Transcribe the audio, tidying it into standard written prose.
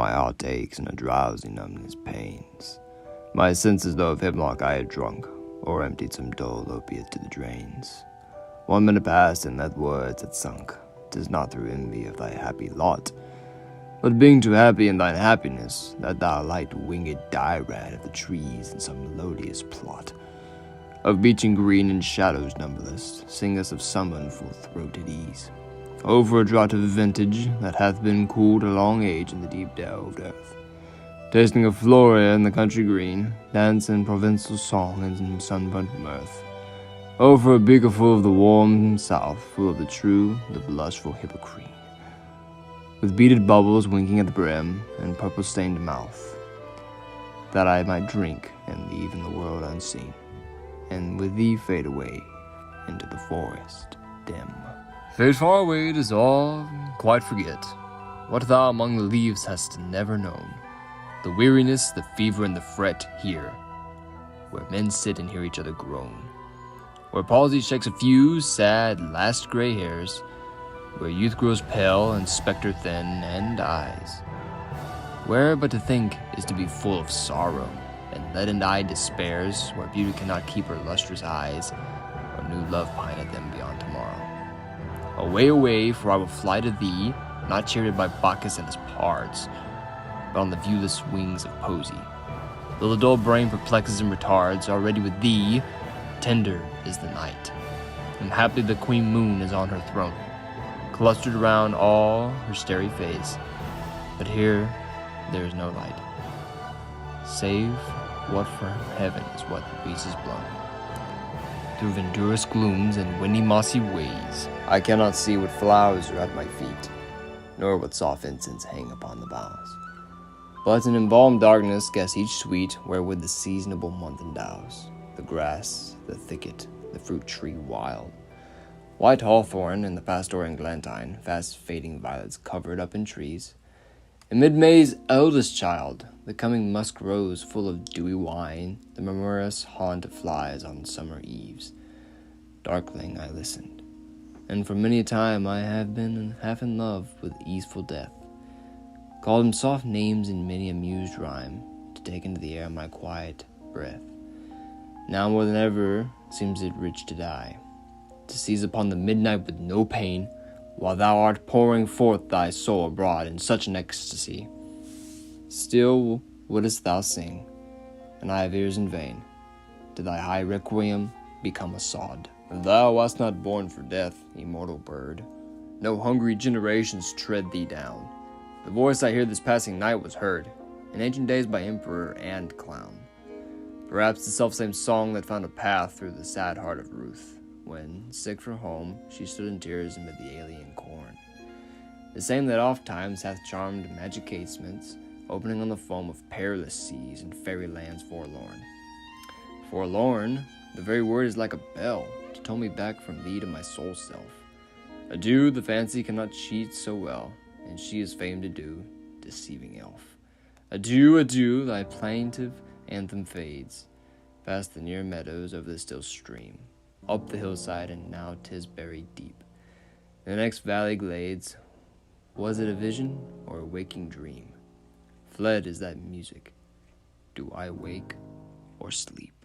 My heart aches and a drowsy numbness pains. My senses though of hemlock I had drunk, or emptied some dull opiate to the drains. 1 minute passed, and that words had sunk. 'Tis not through envy of thy happy lot, but being too happy in thine happiness, that thou light-winged die-rat of the trees in some melodious plot of beeching green and shadows numberless, sing us of summer in full-throated ease. Over a draught of vintage that hath been cooled a long age in the deep delved earth, tasting of Floria in the country green, dance and provincial song and sunburnt mirth. Over a beaker full of the warm south, full of the true, the blushful hippocrene, with beaded bubbles winking at the brim and purple-stained mouth, that I might drink and leave in the world unseen, and with thee fade away into the forest dim. Fade far away does all quite forget what thou among the leaves hast never known, the weariness, the fever, and the fret here, where men sit and hear each other groan, where palsy shakes a few sad last gray hairs, where youth grows pale and spectre thin and eyes, where but to think is to be full of sorrow, and leaden-eyed despairs, where beauty cannot keep her lustrous eyes, or new love pineth them beyond tomorrow. Away, away, for I will fly to thee, not charioted by Bacchus and his pards, but on the viewless wings of poesy. Though the dull brain perplexes and retards, already with thee, tender is the night, and happily the queen moon is on her throne, clustered around all her starry face, but here there is no light, save what from heaven is what the breeze has blown. Through vendurous glooms and windy mossy ways, I cannot see what flowers are at my feet, nor what soft incense hang upon the boughs, but in embalmed darkness guess each sweet wherewith the seasonable month endows the grass, the thicket, the fruit tree wild, white hawthorn and the pastoral glantine, fast fading violets covered up in trees, and mid-May's eldest child, the coming musk rose full of dewy wine, the murmurous haunt of flies on summer eves. Darkling I listened, and for many a time I have been half in love with easeful death, called him soft names in many a mused rhyme, to take into the air my quiet breath. Now more than ever seems it rich to die, to seize upon the midnight with no pain, while thou art pouring forth thy soul abroad in such an ecstasy. Still wouldst thou sing, and I have ears in vain, to thy high requiem become a sod. Thou wast not born for death, immortal bird. No hungry generations tread thee down. The voice I hear this passing night was heard in ancient days by emperor and clown. Perhaps the selfsame song that found a path through the sad heart of Ruth, when, sick for home, she stood in tears amid the alien corn. The same that oft times hath charmed magic casements, opening on the foam of perilous seas and fairy lands forlorn. Forlorn, the very word is like a bell to toll me back from thee to my soul self. Adieu, the fancy cannot cheat so well, and she is famed to do, deceiving elf. Adieu, adieu, thy plaintive anthem fades, past the near meadows over the still stream, up the hillside, and now 'tis buried deep. The next valley glades, was it a vision or a waking dream? Fled is that music. Do I wake or sleep?